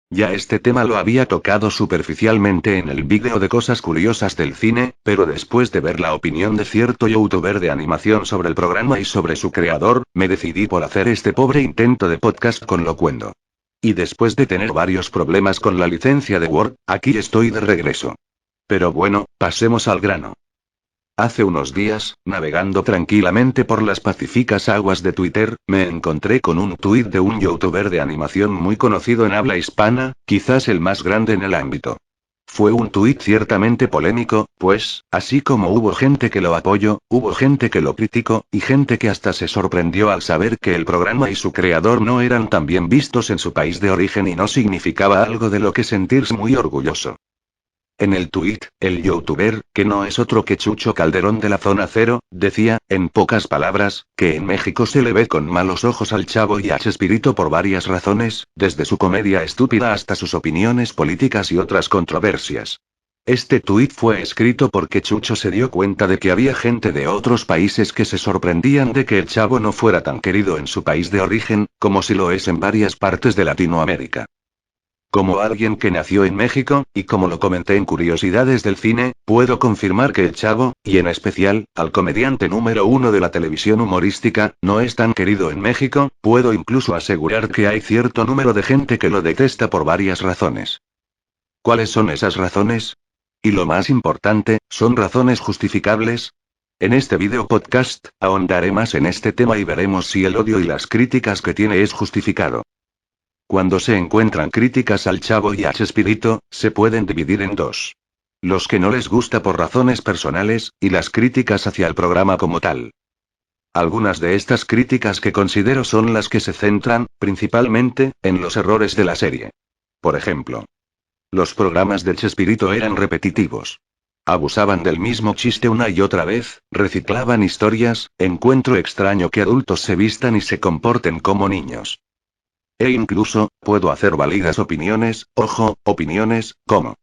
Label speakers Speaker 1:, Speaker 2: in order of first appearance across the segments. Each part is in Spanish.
Speaker 1: Ya este tema lo había tocado superficialmente en el vídeo de cosas curiosas del cine, pero después de ver la opinión de cierto youtuber de animación sobre el programa y sobre su creador, me decidí por hacer este pobre intento de podcast con Locuendo. Y después de tener varios problemas con la licencia de Word, aquí estoy de regreso. Pero bueno, pasemos al grano. Hace unos días, navegando tranquilamente por las pacíficas aguas de Twitter, me encontré con un tuit de un youtuber de animación muy conocido en habla hispana, quizás el más grande en el ámbito. Fue un tuit ciertamente polémico, pues, así como hubo gente que lo apoyó, hubo gente que lo criticó, y gente que hasta se sorprendió al saber que el programa y su creador no eran tan bien vistos en su país de origen y no significaba algo de lo que sentirse muy orgulloso. En el tuit, el youtuber, que no es otro que Chucho Calderón de la Zona Cero, decía, en pocas palabras, que en México se le ve con malos ojos al Chavo y a Chespirito por varias razones, desde su comedia estúpida hasta sus opiniones políticas y otras controversias. Este tuit fue escrito porque Chucho se dio cuenta de que había gente de otros países que se sorprendían de que el Chavo no fuera tan querido en su país de origen, como si lo es en varias partes de Latinoamérica. Como alguien que nació en México, y como lo comenté en Curiosidades del Cine, puedo confirmar que el Chavo, y en especial, al comediante número uno de la televisión humorística, no es tan querido en México, puedo incluso asegurar que hay cierto número de gente que lo detesta por varias razones. ¿Cuáles son esas razones? Y lo más importante, ¿son razones justificables? En este video podcast, ahondaré más en este tema y veremos si el odio y las críticas que tiene es justificado. Cuando se encuentran críticas al Chavo y a Chespirito, se pueden dividir en dos. Los que no les gusta por razones personales, y las críticas hacia el programa como tal. Algunas de estas críticas que considero son las que se centran, principalmente, en los errores de la serie. Por ejemplo, los programas de Chespirito eran repetitivos. Abusaban del mismo chiste una y otra vez, reciclaban historias, encuentro extraño que adultos se vistan y se comporten como niños. E incluso, puedo hacer válidas opiniones, ojo, opiniones, como.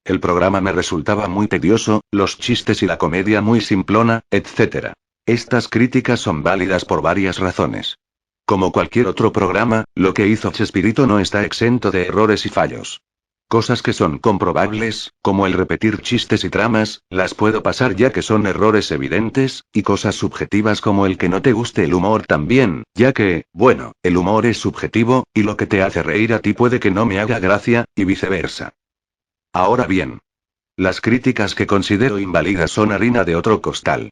Speaker 1: El programa me resultaba muy tedioso, los chistes y la comedia muy simplona, etc. Estas críticas son válidas por varias razones. Como cualquier otro programa, lo que hizo Chespirito no está exento de errores y fallos. Cosas que son comprobables, como el repetir chistes y tramas, las puedo pasar ya que son errores evidentes, y cosas subjetivas como el que no te guste el humor también, ya que, bueno, el humor es subjetivo, y lo que te hace reír a ti puede que no me haga gracia, y viceversa. Ahora bien, las críticas que considero inválidas son harina de otro costal.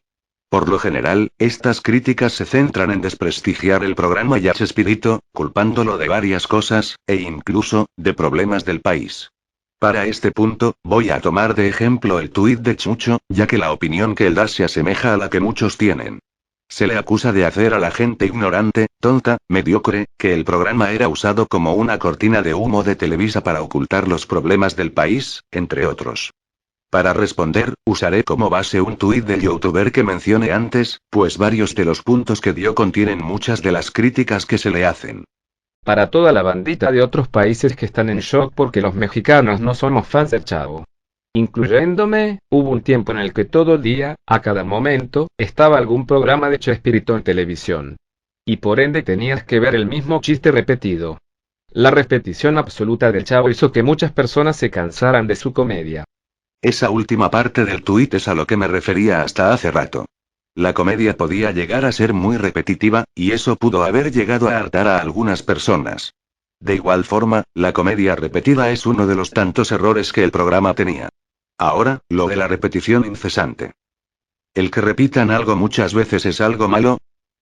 Speaker 1: Por lo general, estas críticas se centran en desprestigiar el programa y a Chespirito, culpándolo de varias cosas, e incluso, de problemas del país. Para este punto, voy a tomar de ejemplo el tuit de Chucho, ya que la opinión que él da se asemeja a la que muchos tienen. Se le acusa de hacer a la gente ignorante, tonta, mediocre, que el programa era usado como una cortina de humo de Televisa para ocultar los problemas del país, entre otros. Para responder, usaré como base un tuit del youtuber que mencioné antes, pues varios de los puntos que dio contienen muchas de las críticas que se le hacen.
Speaker 2: Para toda la bandita de otros países que están en shock porque los mexicanos no somos fans del Chavo. Incluyéndome, hubo un tiempo en el que todo el día, a cada momento, estaba algún programa de Chespirito en televisión. Y por ende tenías que ver el mismo chiste repetido. La repetición absoluta del Chavo hizo que muchas personas se cansaran de su comedia.
Speaker 1: Esa última parte del tuit es a lo que me refería hasta hace rato. La comedia podía llegar a ser muy repetitiva, y eso pudo haber llegado a hartar a algunas personas. De igual forma, la comedia repetida es uno de los tantos errores que el programa tenía. Ahora, lo de la repetición incesante. ¿El que repitan algo muchas veces es algo malo?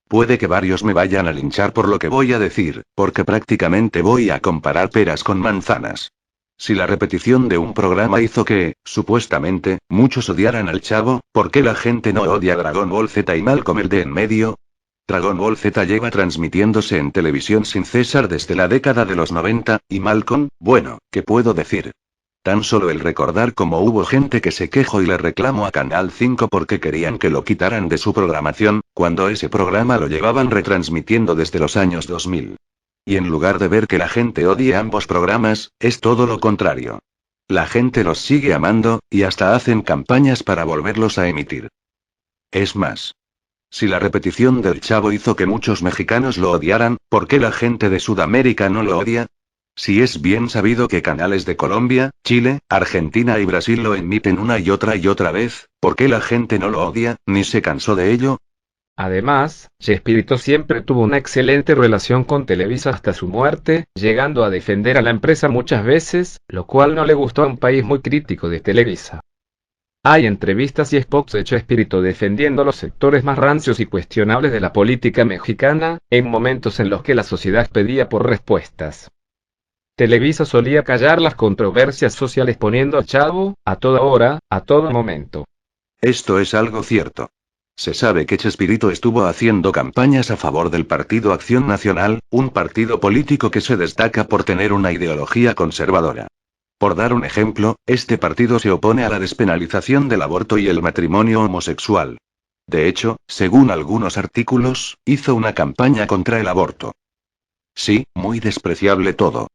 Speaker 1: Puede que varios me vayan a linchar por lo que voy a decir, porque prácticamente voy a comparar peras con manzanas. Si la repetición de un programa hizo que, supuestamente, muchos odiaran al Chavo, ¿por qué la gente no odia Dragon Ball Z y Malcolm el de en medio? Dragon Ball Z lleva transmitiéndose en televisión sin cesar desde la década de los 90, y Malcolm, bueno, ¿qué puedo decir? Tan solo el recordar cómo hubo gente que se quejó y le reclamó a Canal 5 porque querían que lo quitaran de su programación, cuando ese programa lo llevaban retransmitiendo desde los años 2000. Y en lugar de ver que la gente odie ambos programas, es todo lo contrario. La gente los sigue amando, y hasta hacen campañas para volverlos a emitir. Es más, si la repetición del Chavo hizo que muchos mexicanos lo odiaran, ¿por qué la gente de Sudamérica no lo odia? Si es bien sabido que canales de Colombia, Chile, Argentina y Brasil lo emiten una y otra vez, ¿por qué la gente no lo odia, ni se cansó de ello?
Speaker 2: Además, Chespirito siempre tuvo una excelente relación con Televisa hasta su muerte, llegando a defender a la empresa muchas veces, lo cual no le gustó a un país muy crítico de Televisa. Hay entrevistas y spots de Chespirito defendiendo los sectores más rancios y cuestionables de la política mexicana, en momentos en los que la sociedad pedía por respuestas. Televisa solía callar las controversias sociales poniendo al Chavo, a toda hora, a todo momento.
Speaker 1: Esto es algo cierto. Se sabe que Chespirito estuvo haciendo campañas a favor del Partido Acción Nacional, un partido político que se destaca por tener una ideología conservadora. Por dar un ejemplo, este partido se opone a la despenalización del aborto y el matrimonio homosexual. De hecho, según algunos artículos, hizo una campaña contra el aborto. Sí, muy despreciable todo.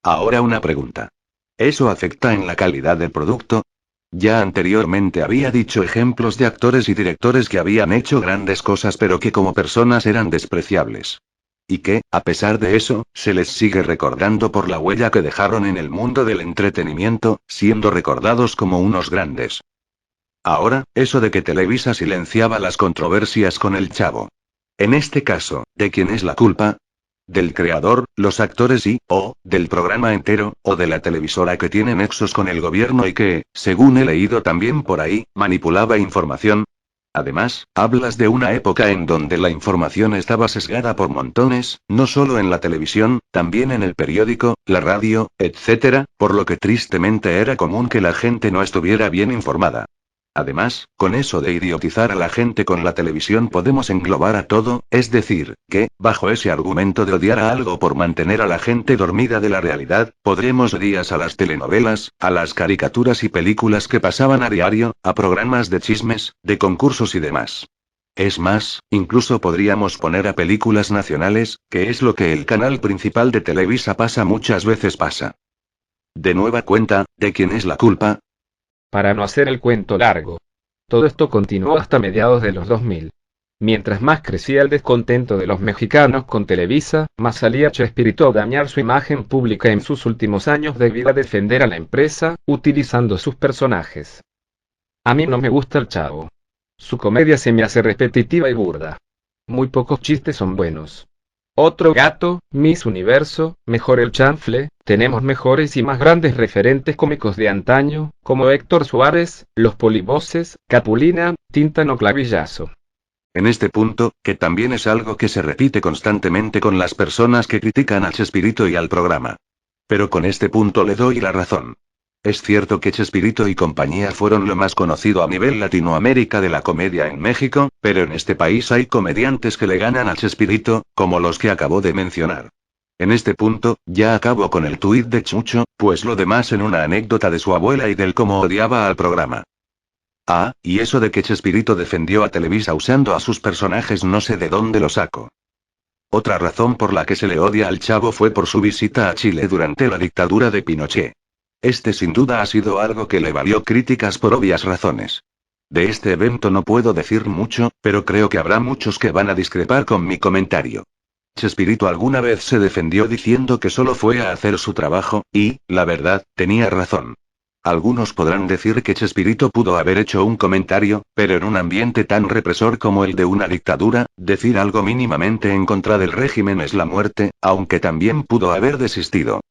Speaker 1: Ahora una pregunta. ¿Eso afecta en la calidad del producto? Ya anteriormente había dicho ejemplos de actores y directores que habían hecho grandes cosas pero que como personas eran despreciables. Y que, a pesar de eso, se les sigue recordando por la huella que dejaron en el mundo del entretenimiento, siendo recordados como unos grandes. Ahora, eso de que Televisa silenciaba las controversias con el Chavo. En este caso, ¿de quién es la culpa? ¿Del creador, los actores o del programa entero, o de la televisora que tiene nexos con el gobierno y que, según he leído también por ahí, manipulaba información? Además, hablas de una época en donde la información estaba sesgada por montones, no solo en la televisión, también en el periódico, la radio, etc., por lo que tristemente era común que la gente no estuviera bien informada. Además, con eso de idiotizar a la gente con la televisión podemos englobar a todo, es decir, que, bajo ese argumento de odiar a algo por mantener a la gente dormida de la realidad, podremos días a las telenovelas, a las caricaturas y películas que pasaban a diario, a programas de chismes, de concursos y demás. Es más, incluso podríamos poner a películas nacionales, que es lo que el canal principal de Televisa muchas veces pasa. De nueva cuenta, ¿de quién es la culpa?
Speaker 2: Para no hacer el cuento largo. Todo esto continuó hasta mediados de los 2000. Mientras más crecía el descontento de los mexicanos con Televisa, más salía Chespirito a dañar su imagen pública en sus últimos años debido a defender a la empresa, utilizando sus personajes. A mí no me gusta el Chavo. Su comedia se me hace repetitiva y burda. Muy pocos chistes son buenos. Otro gato, Miss Universo, mejor el chanfle, tenemos mejores y más grandes referentes cómicos de antaño, como Héctor Suárez, Los Polivoces, Capulina, Tíntano Clavillazo.
Speaker 1: En este punto, que también es algo que se repite constantemente con las personas que critican a Chespirito y al programa. Pero con este punto le doy la razón. Es cierto que Chespirito y compañía fueron lo más conocido a nivel Latinoamérica de la comedia en México, pero en este país hay comediantes que le ganan a Chespirito, como los que acabo de mencionar. En este punto, ya acabo con el tuit de Chucho, pues lo demás en una anécdota de su abuela y del cómo odiaba al programa. Ah, y eso de que Chespirito defendió a Televisa usando a sus personajes no sé de dónde lo saco. Otra razón por la que se le odia al Chavo fue por su visita a Chile durante la dictadura de Pinochet. Este sin duda ha sido algo que le valió críticas por obvias razones. De este evento no puedo decir mucho, pero creo que habrá muchos que van a discrepar con mi comentario. Chespirito alguna vez se defendió diciendo que solo fue a hacer su trabajo, y, la verdad, tenía razón. Algunos podrán decir que Chespirito pudo haber hecho un comentario, pero en un ambiente tan represor como el de una dictadura, decir algo mínimamente en contra del régimen es la muerte, aunque también pudo haber desistido.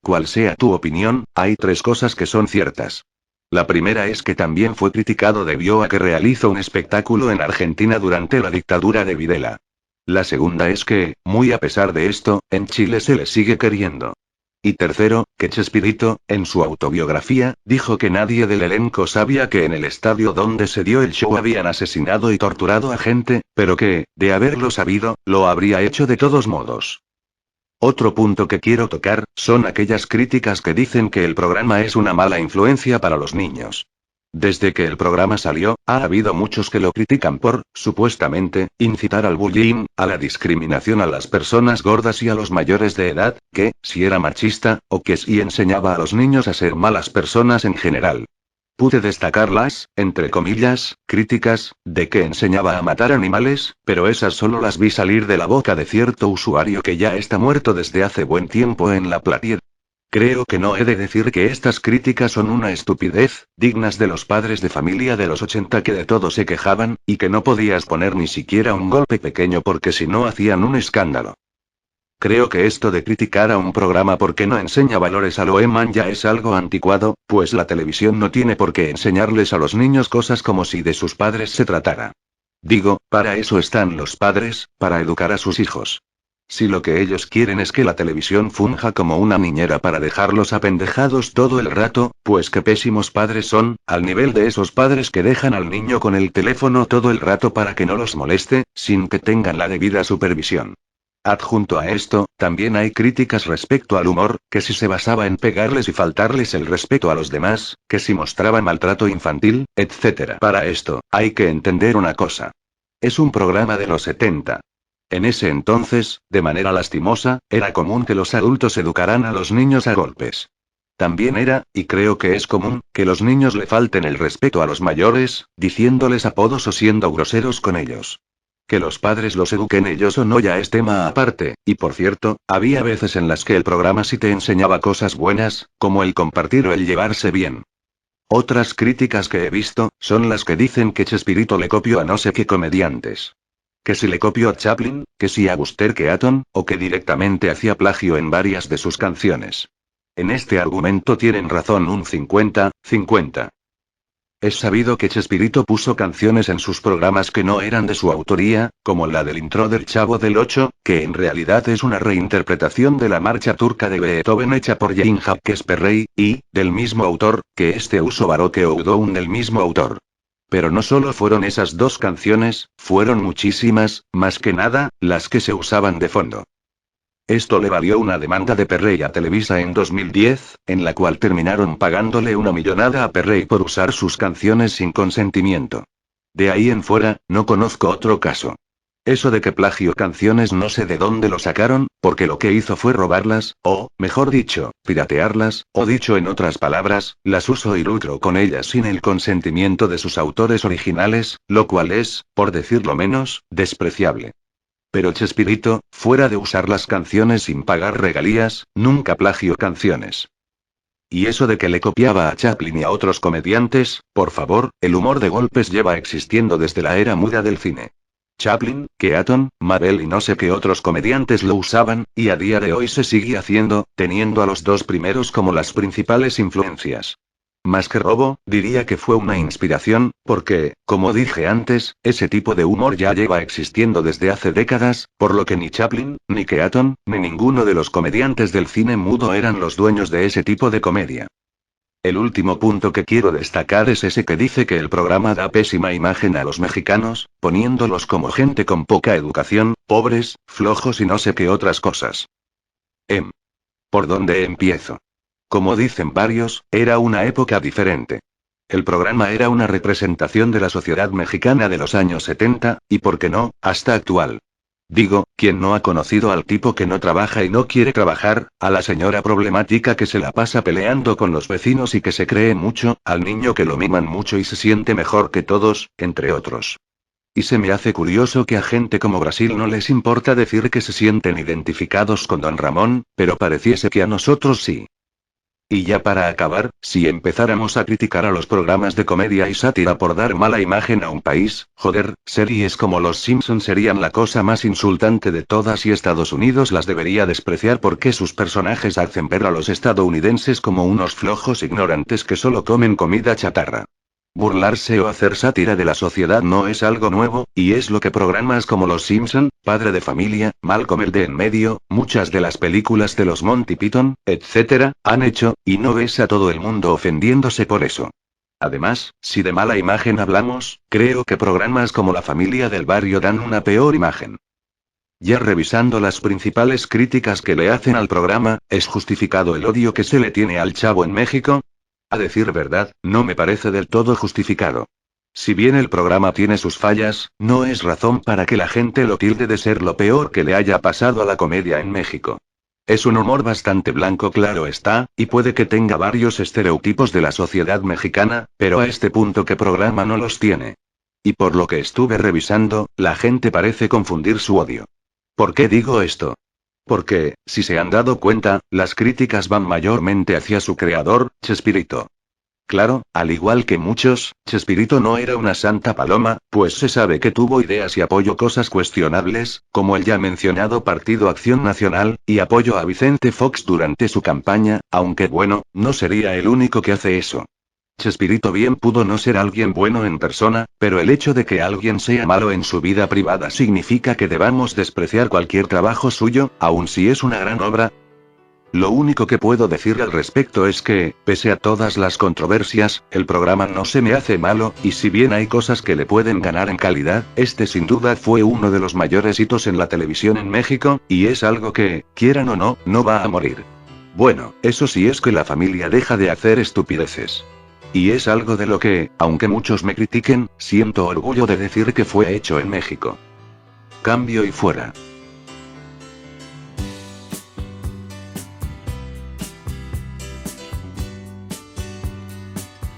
Speaker 1: Cual sea tu opinión, hay tres cosas que son ciertas. La primera es que también fue criticado debido a que realizó un espectáculo en Argentina durante la dictadura de Videla. La segunda es que, muy a pesar de esto, en Chile se le sigue queriendo. Y tercero, que Chespirito, en su autobiografía, dijo que nadie del elenco sabía que en el estadio donde se dio el show habían asesinado y torturado a gente, pero que, de haberlo sabido, lo habría hecho de todos modos. Otro punto que quiero tocar, son aquellas críticas que dicen que el programa es una mala influencia para los niños. Desde que el programa salió, ha habido muchos que lo critican por, supuestamente, incitar al bullying, a la discriminación a las personas gordas y a los mayores de edad, que, si era machista, o que si enseñaba a los niños a ser malas personas en general. Pude destacar las, entre comillas, críticas, de que enseñaba a matar animales, pero esas solo las vi salir de la boca de cierto usuario que ya está muerto desde hace buen tiempo en la platier. Creo que no he de decir que estas críticas son una estupidez, dignas de los padres de familia de los 80 que de todo se quejaban, y que no podías poner ni siquiera un golpe pequeño porque si no hacían un escándalo. Creo que esto de criticar a un programa porque no enseña valores a lo Eman ya es algo anticuado, pues la televisión no tiene por qué enseñarles a los niños cosas como si de sus padres se tratara. Digo, para eso están los padres, para educar a sus hijos. Si lo que ellos quieren es que la televisión funja como una niñera para dejarlos apendejados todo el rato, pues qué pésimos padres son, al nivel de esos padres que dejan al niño con el teléfono todo el rato para que no los moleste, sin que tengan la debida supervisión. Adjunto a esto, también hay críticas respecto al humor, que si se basaba en pegarles y faltarles el respeto a los demás, que si mostraba maltrato infantil, etc. Para esto, hay que entender una cosa. Es un programa de los 70. En ese entonces, de manera lastimosa, era común que los adultos educaran a los niños a golpes. También era, y creo que es común, que los niños le falten el respeto a los mayores, diciéndoles apodos o siendo groseros con ellos. Que los padres los eduquen ellos o no ya es tema aparte, y por cierto, había veces en las que el programa sí te enseñaba cosas buenas, como el compartir o el llevarse bien. Otras críticas que he visto, son las que dicen que Chespirito le copió a no sé qué comediantes. Que si le copió a Chaplin, que si a Buster Keaton, o que directamente hacía plagio en varias de sus canciones. En este argumento tienen razón un 50-50. Es sabido que Chespirito puso canciones en sus programas que no eran de su autoría, como la del intro del Chavo del Ocho, que en realidad es una reinterpretación de la marcha turca de Beethoven hecha por Jean-Jacques Perrey, y, del mismo autor, que este uso Baroque Oudou del mismo autor. Pero no solo fueron esas dos canciones, fueron muchísimas, más que nada, las que se usaban de fondo. Esto le valió una demanda de Perrey a Televisa en 2010, en la cual terminaron pagándole una millonada a Perrey por usar sus canciones sin consentimiento. De ahí en fuera, no conozco otro caso. Eso de que plagio canciones no sé de dónde lo sacaron, porque lo que hizo fue robarlas, o, mejor dicho, piratearlas, o dicho en otras palabras, las usó y lucró con ellas sin el consentimiento de sus autores originales, lo cual es, por decirlo menos, despreciable. Pero Chespirito, fuera de usar las canciones sin pagar regalías, nunca plagió canciones. Y eso de que le copiaba a Chaplin y a otros comediantes, por favor, el humor de golpes lleva existiendo desde la era muda del cine. Chaplin, Keaton, Mabel y no sé qué otros comediantes lo usaban, y a día de hoy se sigue haciendo, teniendo a los dos primeros como las principales influencias. Más que robo, diría que fue una inspiración, porque, como dije antes, ese tipo de humor ya lleva existiendo desde hace décadas, por lo que ni Chaplin, ni Keaton, ni ninguno de los comediantes del cine mudo eran los dueños de ese tipo de comedia. El último punto que quiero destacar es ese que dice que el programa da pésima imagen a los mexicanos, poniéndolos como gente con poca educación, pobres, flojos y no sé qué otras cosas. ¿Por dónde empiezo? Como dicen varios, era una época diferente. El programa era una representación de la sociedad mexicana de los años 70, y por qué no, hasta actual. Digo, ¿quién no ha conocido al tipo que no trabaja y no quiere trabajar, a la señora problemática que se la pasa peleando con los vecinos y que se cree mucho, al niño que lo miman mucho y se siente mejor que todos, entre otros? Y se me hace curioso que a gente como Brasil no les importa decir que se sienten identificados con Don Ramón, pero pareciese que a nosotros sí. Y ya para acabar, si empezáramos a criticar a los programas de comedia y sátira por dar mala imagen a un país, joder, series como Los Simpson serían la cosa más insultante de todas y Estados Unidos las debería despreciar porque sus personajes hacen ver a los estadounidenses como unos flojos ignorantes que solo comen comida chatarra. Burlarse o hacer sátira de la sociedad no es algo nuevo, y es lo que programas como Los Simpson, Padre de Familia, Malcolm el de en medio, muchas de las películas de los Monty Python, etc., han hecho, y no ves a todo el mundo ofendiéndose por eso. Además, si de mala imagen hablamos, creo que programas como La Familia del Barrio dan una peor imagen. Ya revisando las principales críticas que le hacen al programa, ¿es justificado el odio que se le tiene al Chavo en México? A decir verdad, no me parece del todo justificado. Si bien el programa tiene sus fallas, no es razón para que la gente lo tilde de ser lo peor que le haya pasado a la comedia en México. Es un humor bastante blanco, claro está, y puede que tenga varios estereotipos de la sociedad mexicana, pero a este punto ¿qué programa no los tiene? Y por lo que estuve revisando, la gente parece confundir su odio. ¿Por qué digo esto? Porque, si se han dado cuenta, las críticas van mayormente hacia su creador, Chespirito. Claro, al igual que muchos, Chespirito no era una santa paloma, pues se sabe que tuvo ideas y apoyó cosas cuestionables, como el ya mencionado Partido Acción Nacional, y apoyo a Vicente Fox durante su campaña, aunque bueno, no sería el único que hace eso. Chespirito bien pudo no ser alguien bueno en persona, pero el hecho de que alguien sea malo en su vida privada significa que debamos despreciar cualquier trabajo suyo, aun si es una gran obra. Lo único que puedo decir al respecto es que, pese a todas las controversias, el programa no se me hace malo, y si bien hay cosas que le pueden ganar en calidad, este sin duda fue uno de los mayores hitos en la televisión en México, y es algo que, quieran o no, no va a morir. Bueno, eso sí es que la familia deja de hacer estupideces. Y es algo de lo que, aunque muchos me critiquen, siento orgullo de decir que fue hecho en México. Cambio y fuera.